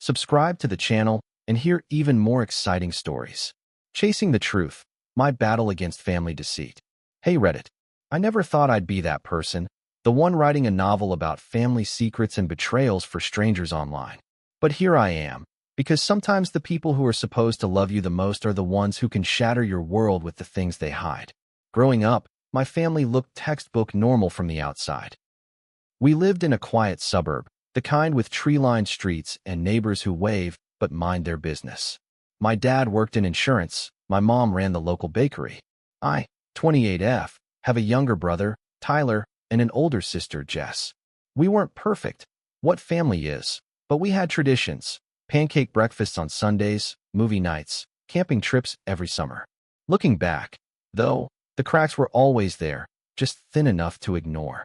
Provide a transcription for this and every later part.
Subscribe to the channel and hear even more exciting stories. Chasing the truth, my battle against family deceit. Hey Reddit, I never thought I'd be that person, the one writing a novel about family secrets and betrayals for strangers online. But here I am, because sometimes the people who are supposed to love you the most are the ones who can shatter your world with the things they hide. Growing up, my family looked textbook normal from the outside. We lived in a quiet suburb, the kind with tree-lined streets and neighbors who wave but mind their business. My dad worked in insurance, my mom ran the local bakery. I, 28F, have a younger brother, Tyler, and an older sister, Jess. We weren't perfect, what family is, but we had traditions: pancake breakfasts on Sundays, movie nights, camping trips every summer. Looking back, though, the cracks were always there, just thin enough to ignore.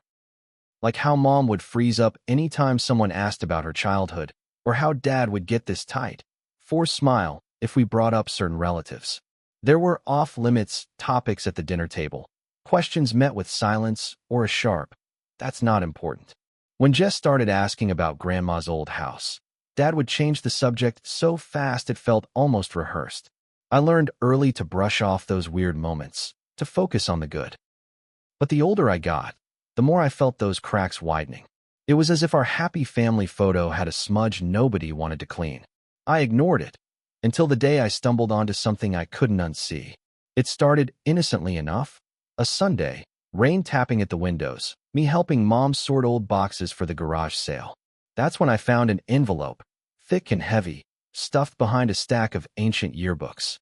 Like how mom would freeze up anytime someone asked about her childhood, or how dad would get this tight, forced smile, if we brought up certain relatives. There were off-limits topics at the dinner table, questions met with silence or a sharp, "That's not important." When Jess started asking about grandma's old house, dad would change the subject so fast it felt almost rehearsed. I learned early to brush off those weird moments, to focus on the good. But the older I got, the more I felt those cracks widening. It was as if our happy family photo had a smudge nobody wanted to clean. I ignored it, until the day I stumbled onto something I couldn't unsee. It started innocently enough. A Sunday, rain tapping at the windows, me helping mom sort old boxes for the garage sale. That's when I found an envelope, thick and heavy, stuffed behind a stack of ancient yearbooks.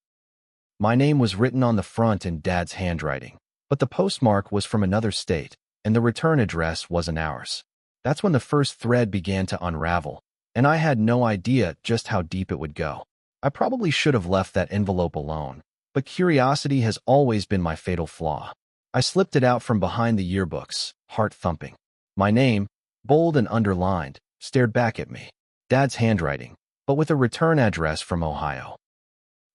My name was written on the front in Dad's handwriting, but the postmark was from another state, and the return address wasn't ours. That's when the first thread began to unravel, and I had no idea just how deep it would go. I probably should have left that envelope alone, but curiosity has always been my fatal flaw. I slipped it out from behind the yearbooks, heart thumping. My name, bold and underlined, stared back at me. Dad's handwriting, but with a return address from Ohio.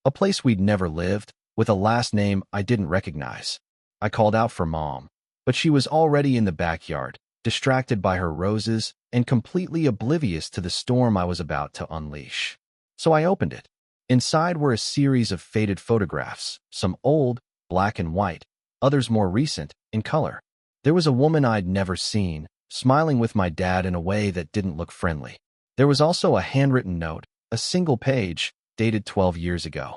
A place we'd never lived, with a last name I didn't recognize. I called out for mom, but she was already in the backyard, distracted by her roses and completely oblivious to the storm I was about to unleash. So I opened it. Inside were a series of faded photographs, some old, black and white, others more recent, in color. There was a woman I'd never seen, smiling with my dad in a way that didn't look friendly. There was also a handwritten note, a single page, dated 12 years ago.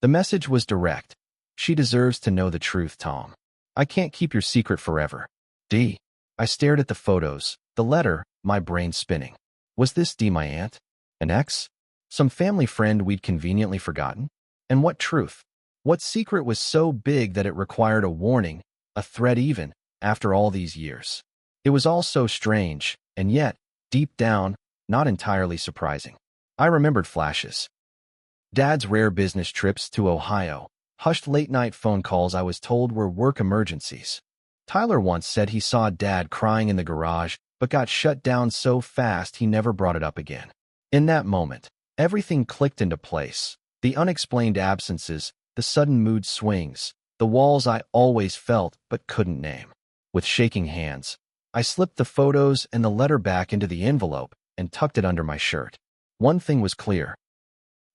The message was direct. "She deserves to know the truth, Tom. I can't keep your secret forever. D." I stared at the photos, the letter, my brain spinning. Was this D my aunt? An ex? Some family friend we'd conveniently forgotten? And what truth? What secret was so big that it required a warning, a threat even, after all these years? It was all so strange, and yet, deep down, not entirely surprising. I remembered flashes. Dad's rare business trips to Ohio, hushed late-night phone calls I was told were work emergencies. Tyler once said he saw Dad crying in the garage, but got shut down so fast he never brought it up again. In that moment, everything clicked into place. The unexplained absences, the sudden mood swings, the walls I always felt but couldn't name. With shaking hands, I slipped the photos and the letter back into the envelope and tucked it under my shirt. One thing was clear.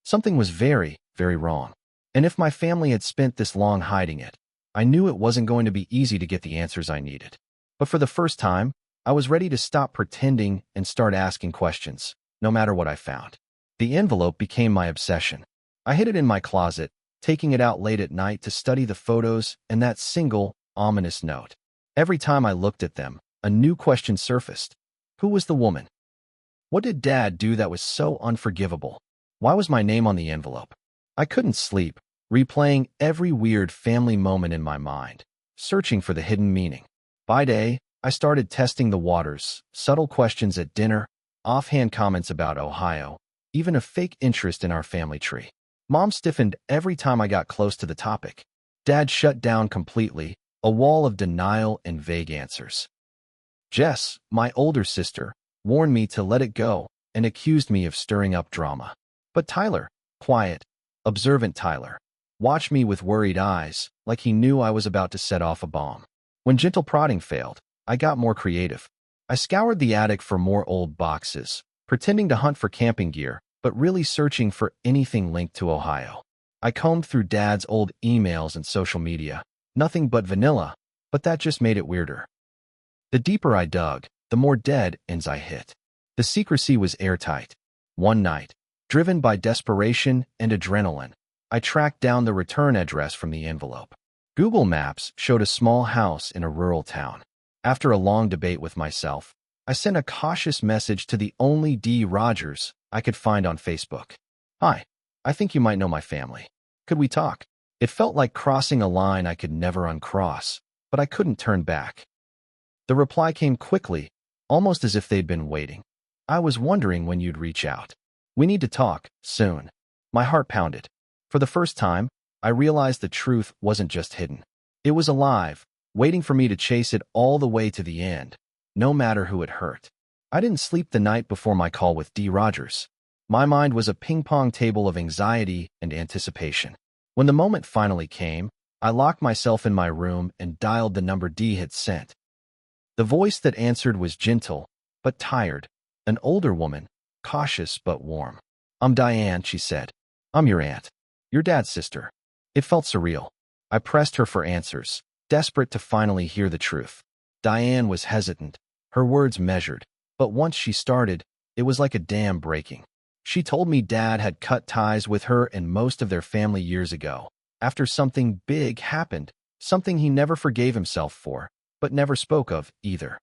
Something was very, very wrong. And if my family had spent this long hiding it, I knew it wasn't going to be easy to get the answers I needed. But for the first time, I was ready to stop pretending and start asking questions, no matter what I found. The envelope became my obsession. I hid it in my closet, taking it out late at night to study the photos and that single, ominous note. Every time I looked at them, a new question surfaced. Who was the woman? What did Dad do that was so unforgivable? Why was my name on the envelope? I couldn't sleep, replaying every weird family moment in my mind, searching for the hidden meaning. By day, I started testing the waters, subtle questions at dinner, offhand comments about Ohio, even a fake interest in our family tree. Mom stiffened every time I got close to the topic. Dad shut down completely, a wall of denial and vague answers. Jess, my older sister, warned me to let it go and accused me of stirring up drama. But Tyler, quiet, observant Tyler, watched me with worried eyes, like he knew I was about to set off a bomb. When gentle prodding failed, I got more creative. I scoured the attic for more old boxes, pretending to hunt for camping gear, but really searching for anything linked to Ohio. I combed through Dad's old emails and social media. Nothing but vanilla, but that just made it weirder. The deeper I dug, the more dead ends I hit. The secrecy was airtight. One night, driven by desperation and adrenaline, I tracked down the return address from the envelope. Google Maps showed a small house in a rural town. After a long debate with myself, I sent a cautious message to the only D. Rogers I could find on Facebook. "Hi, I think you might know my family. Could we talk?" It felt like crossing a line I could never uncross, but I couldn't turn back. The reply came quickly, almost as if they'd been waiting. "I was wondering when you'd reach out. We need to talk, soon." My heart pounded. For the first time, I realized the truth wasn't just hidden. It was alive, waiting for me to chase it all the way to the end, no matter who it hurt. I didn't sleep the night before my call with D. Rogers. My mind was a ping-pong table of anxiety and anticipation. When the moment finally came, I locked myself in my room and dialed the number D had sent. The voice that answered was gentle, but tired, an older woman, cautious but warm. "I'm Diane," she said. "I'm your aunt. Your dad's sister." It felt surreal. I pressed her for answers, desperate to finally hear the truth. Diane was hesitant, her words measured, but once she started, it was like a dam breaking. She told me Dad had cut ties with her and most of their family years ago, after something big happened, something he never forgave himself for, but never spoke of either.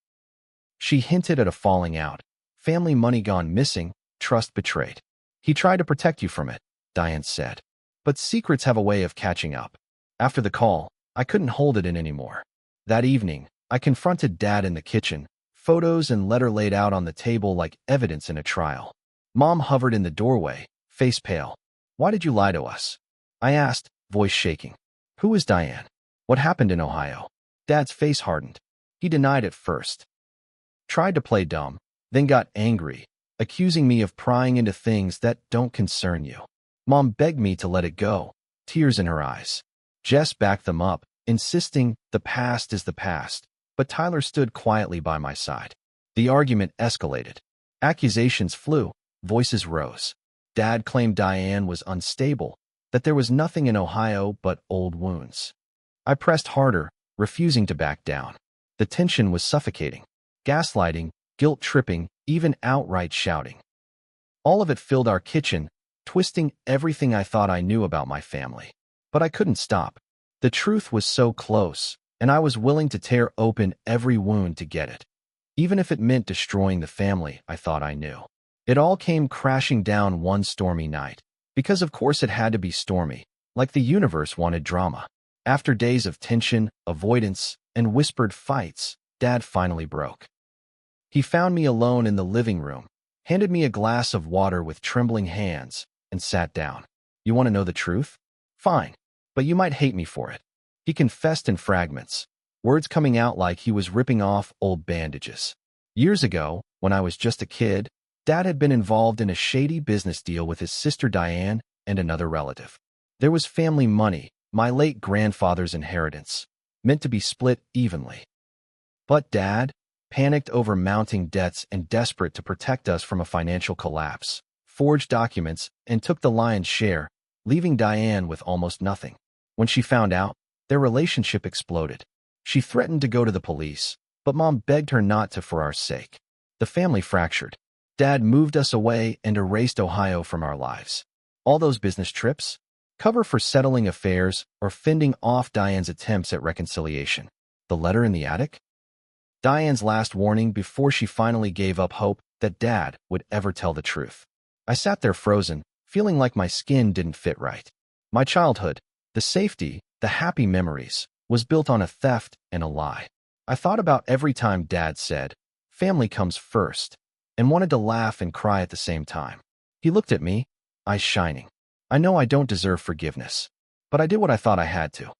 She hinted at a falling out, family money gone missing, trust betrayed. "He tried to protect you from it," Diane said. "But secrets have a way of catching up." After the call, I couldn't hold it in anymore. That evening, I confronted Dad in the kitchen, photos and letter laid out on the table like evidence in a trial. Mom hovered in the doorway, face pale. "Why did you lie to us?" I asked, voice shaking. "Who is Diane? What happened in Ohio?" Dad's face hardened. He denied at first. Tried to play dumb, then got angry, accusing me of prying into things that don't concern you. Mom begged me to let it go, tears in her eyes. Jess backed them up, insisting the past is the past, but Tyler stood quietly by my side. The argument escalated. Accusations flew, voices rose. Dad claimed Diane was unstable, that there was nothing in Ohio but old wounds. I pressed harder, refusing to back down. The tension was suffocating. Gaslighting, guilt-tripping, even outright shouting. All of it filled our kitchen, twisting everything I thought I knew about my family. But I couldn't stop. The truth was so close, and I was willing to tear open every wound to get it. Even if it meant destroying the family I thought I knew. It all came crashing down one stormy night. Because of course it had to be stormy, like the universe wanted drama. After days of tension, avoidance, and whispered fights, Dad finally broke. He found me alone in the living room, handed me a glass of water with trembling hands, and sat down. "You want to know the truth? Fine, but you might hate me for it." He confessed in fragments, words coming out like he was ripping off old bandages. Years ago, when I was just a kid, Dad had been involved in a shady business deal with his sister Diane and another relative. There was family money, my late grandfather's inheritance, meant to be split evenly. But Dad, panicked over mounting debts and desperate to protect us from a financial collapse, forged documents and took the lion's share, leaving Diane with almost nothing. When she found out, their relationship exploded. She threatened to go to the police, but Mom begged her not to for our sake. The family fractured. Dad moved us away and erased Ohio from our lives. All those business trips, cover for settling affairs or fending off Diane's attempts at reconciliation. The letter in the attic? Diane's last warning before she finally gave up hope that Dad would ever tell the truth. I sat there frozen, feeling like my skin didn't fit right. My childhood, the safety, the happy memories, was built on a theft and a lie. I thought about every time Dad said, "Family comes first," and wanted to laugh and cry at the same time. He looked at me, eyes shining. I know I don't deserve forgiveness, but I did what I thought I had to.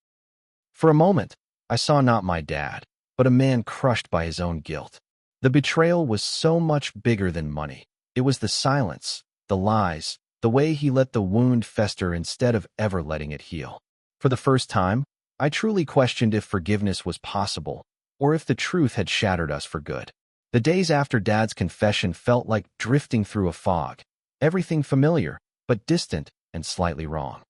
For a moment, I saw not my dad, but a man crushed by his own guilt. The betrayal was so much bigger than money. It was the silence, the lies, the way he let the wound fester instead of ever letting it heal. For the first time, I truly questioned if forgiveness was possible, or if the truth had shattered us for good. The days after Dad's confession felt like drifting through a fog. Everything familiar, but distant and slightly wrong.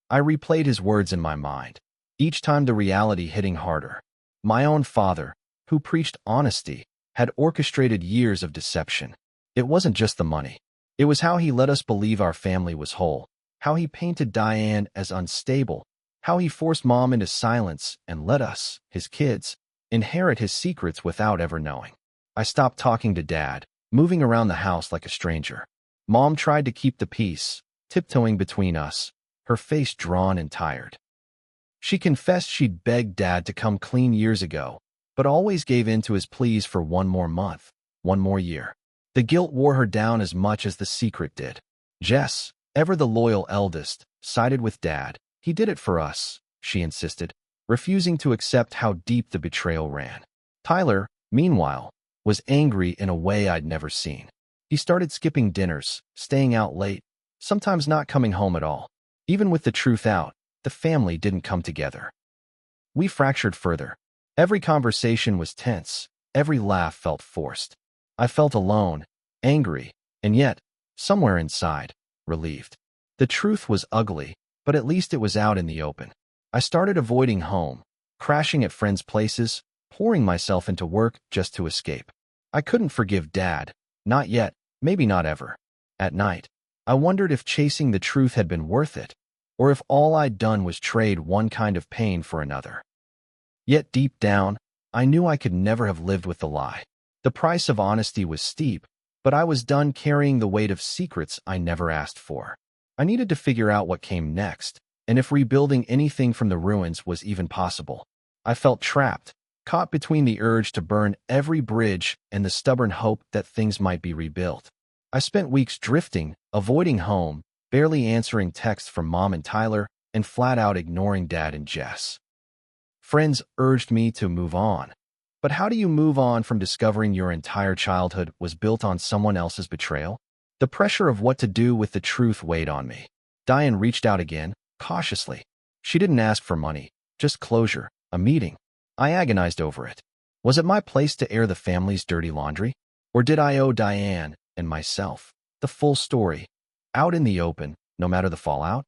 I replayed his words in my mind, each time the reality hitting harder. My own father, who preached honesty, had orchestrated years of deception. It wasn't just the money. It was how he let us believe our family was whole, how he painted Diane as unstable, how he forced Mom into silence and let us, his kids, inherit his secrets without ever knowing. I stopped talking to Dad, moving around the house like a stranger. Mom tried to keep the peace, tiptoeing between us, her face drawn and tired. She confessed she'd begged Dad to come clean years ago, but always gave in to his pleas for one more month, one more year. The guilt wore her down as much as the secret did. Jess, ever the loyal eldest, sided with Dad. He did it for us, she insisted, refusing to accept how deep the betrayal ran. Tyler, meanwhile, was angry in a way I'd never seen. He started skipping dinners, staying out late, sometimes not coming home at all. Even with the truth out, the family didn't come together. We fractured further. Every conversation was tense, every laugh felt forced. I felt alone, angry, and yet, somewhere inside, relieved. The truth was ugly, but at least it was out in the open. I started avoiding home, crashing at friends' places, pouring myself into work just to escape. I couldn't forgive Dad, not yet, maybe not ever. At night, I wondered if chasing the truth had been worth it, or if all I'd done was trade one kind of pain for another. Yet deep down, I knew I could never have lived with the lie. The price of honesty was steep, but I was done carrying the weight of secrets I never asked for. I needed to figure out what came next, and if rebuilding anything from the ruins was even possible. I felt trapped, caught between the urge to burn every bridge and the stubborn hope that things might be rebuilt. I spent weeks drifting, avoiding home, barely answering texts from Mom and Tyler, and flat out ignoring Dad and Jess. Friends urged me to move on. But how do you move on from discovering your entire childhood was built on someone else's betrayal? The pressure of what to do with the truth weighed on me. Diane reached out again, cautiously. She didn't ask for money, just closure, a meeting. I agonized over it. Was it my place to air the family's dirty laundry? Or did I owe Diane and myself the full story, out in the open, no matter the fallout?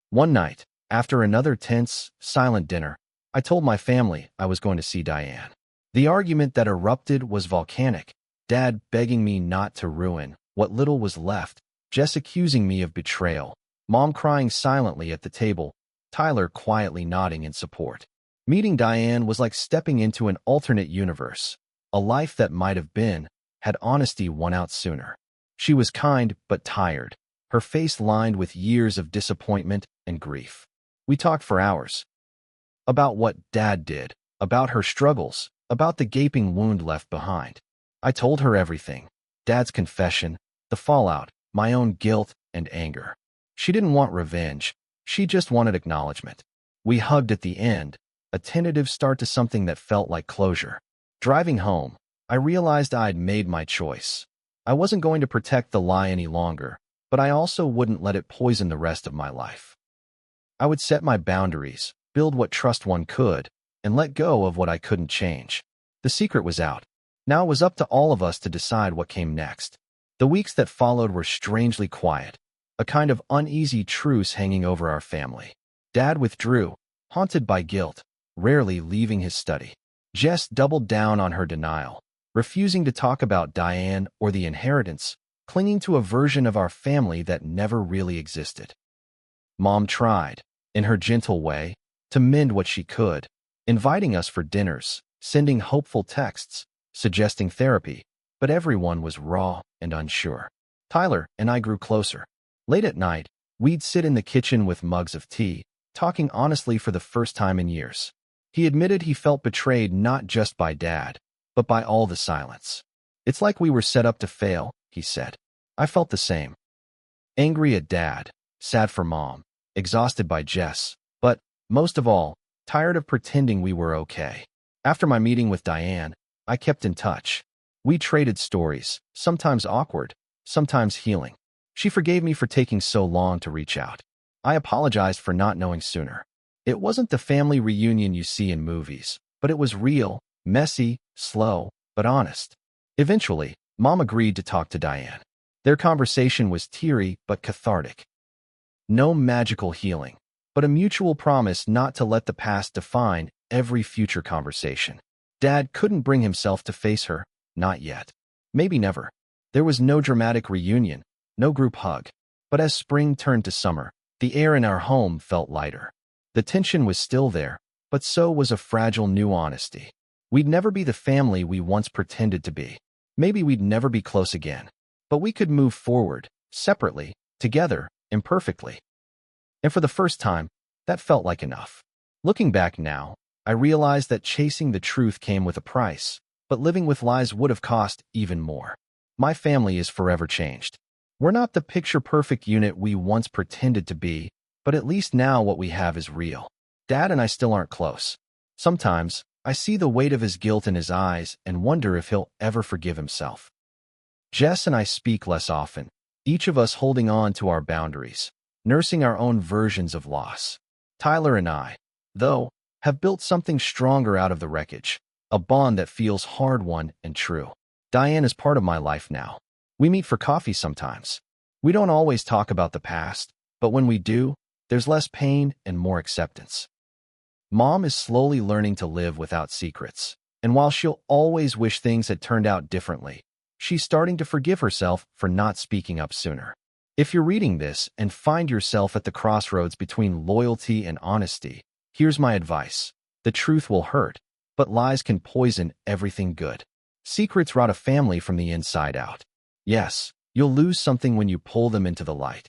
One night, after another tense, silent dinner, I told my family I was going to see Diane. The argument that erupted was volcanic, Dad begging me not to ruin what little was left, Jess accusing me of betrayal, Mom crying silently at the table, Tyler quietly nodding in support. Meeting Diane was like stepping into an alternate universe, a life that might have been, had honesty won out sooner. She was kind but tired, her face lined with years of disappointment and grief. We talked for hours. About what Dad did, about her struggles, about the gaping wound left behind. I told her everything. Dad's confession, the fallout, my own guilt and anger. She didn't want revenge. She just wanted acknowledgement. We hugged at the end, a tentative start to something that felt like closure. Driving home, I realized I'd made my choice. I wasn't going to protect the lie any longer, but I also wouldn't let it poison the rest of my life. I would set my boundaries, build what trust one could, and let go of what I couldn't change. The secret was out. Now it was up to all of us to decide what came next. The weeks that followed were strangely quiet, a kind of uneasy truce hanging over our family. Dad withdrew, haunted by guilt, rarely leaving his study. Jess doubled down on her denial, refusing to talk about Diane or the inheritance, clinging to a version of our family that never really existed. Mom tried, in her gentle way, to mend what she could, inviting us for dinners, sending hopeful texts, suggesting therapy, but everyone was raw and unsure. Tyler and I grew closer. Late at night, we'd sit in the kitchen with mugs of tea, talking honestly for the first time in years. He admitted he felt betrayed not just by Dad, but by all the silence. It's like we were set up to fail, he said. I felt the same. Angry at Dad, sad for Mom, exhausted by Jess, but, most of all, tired of pretending we were okay. After my meeting with Diane, I kept in touch. We traded stories, sometimes awkward, sometimes healing. She forgave me for taking so long to reach out. I apologized for not knowing sooner. It wasn't the family reunion you see in movies, but it was real, messy, slow, but honest. Eventually, Mom agreed to talk to Diane. Their conversation was teary but cathartic. No magical healing, but a mutual promise not to let the past define every future conversation. Dad couldn't bring himself to face her, not yet. Maybe never. There was no dramatic reunion, no group hug. But as spring turned to summer, the air in our home felt lighter. The tension was still there, but so was a fragile new honesty. We'd never be the family we once pretended to be. Maybe we'd never be close again. But we could move forward, separately, together, imperfectly. And for the first time, that felt like enough. Looking back now, I realized that chasing the truth came with a price, but living with lies would have cost even more. My family is forever changed. We're not the picture-perfect unit we once pretended to be, but at least now what we have is real. Dad and I still aren't close. Sometimes, I see the weight of his guilt in his eyes and wonder if he'll ever forgive himself. Jess and I speak less often, each of us holding on to our boundaries, nursing our own versions of loss. Tyler and I, though, have built something stronger out of the wreckage, a bond that feels hard-won and true. Diane is part of my life now. We meet for coffee sometimes. We don't always talk about the past, but when we do, there's less pain and more acceptance. Mom is slowly learning to live without secrets, and while she'll always wish things had turned out differently, she's starting to forgive herself for not speaking up sooner. If you're reading this and find yourself at the crossroads between loyalty and honesty, here's my advice. The truth will hurt, but lies can poison everything good. Secrets rot a family from the inside out. Yes, you'll lose something when you pull them into the light.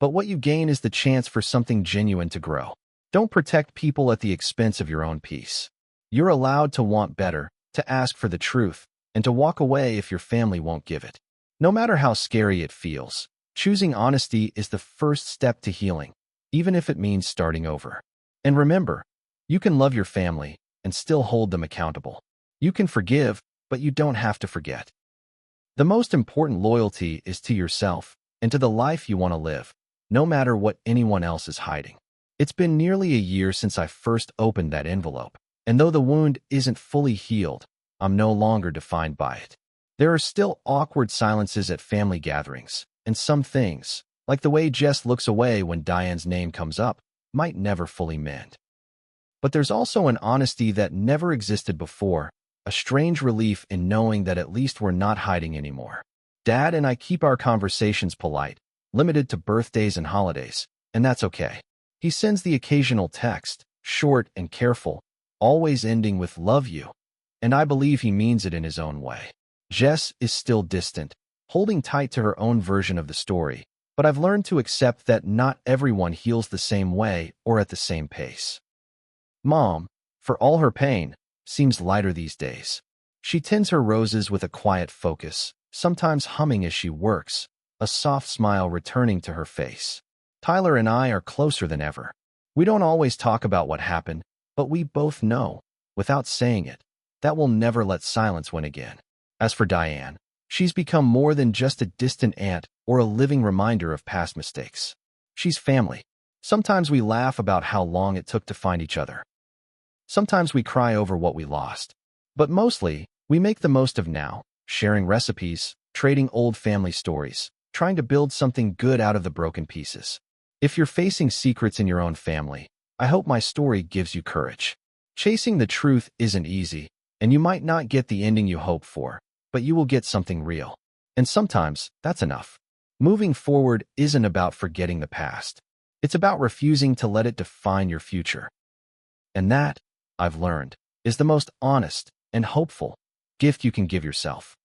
But what you gain is the chance for something genuine to grow. Don't protect people at the expense of your own peace. You're allowed to want better, to ask for the truth, and to walk away if your family won't give it. No matter how scary it feels, choosing honesty is the first step to healing, even if it means starting over. And remember, you can love your family and still hold them accountable. You can forgive, but you don't have to forget. The most important loyalty is to yourself and to the life you want to live, no matter what anyone else is hiding. It's been nearly a year since I first opened that envelope, and though the wound isn't fully healed, I'm no longer defined by it. There are still awkward silences at family gatherings, and some things, like the way Jess looks away when Diane's name comes up, might never fully mend. But there's also an honesty that never existed before, a strange relief in knowing that at least we're not hiding anymore. Dad and I keep our conversations polite, limited to birthdays and holidays, and that's okay. He sends the occasional text, short and careful, always ending with "love you," and I believe he means it in his own way. Jess is still distant, holding tight to her own version of the story, but I've learned to accept that not everyone heals the same way or at the same pace. Mom, for all her pain, seems lighter these days. She tends her roses with a quiet focus, sometimes humming as she works, a soft smile returning to her face. Tyler and I are closer than ever. We don't always talk about what happened, but we both know, without saying it, that we'll never let silence win again. As for Diane, she's become more than just a distant aunt or a living reminder of past mistakes. She's family. Sometimes we laugh about how long it took to find each other. Sometimes we cry over what we lost. But mostly, we make the most of now, sharing recipes, trading old family stories, trying to build something good out of the broken pieces. If you're facing secrets in your own family, I hope my story gives you courage. Chasing the truth isn't easy, and you might not get the ending you hope for, but you will get something real. And sometimes, that's enough. Moving forward isn't about forgetting the past. It's about refusing to let it define your future. And that, I've learned, is the most honest and hopeful gift you can give yourself.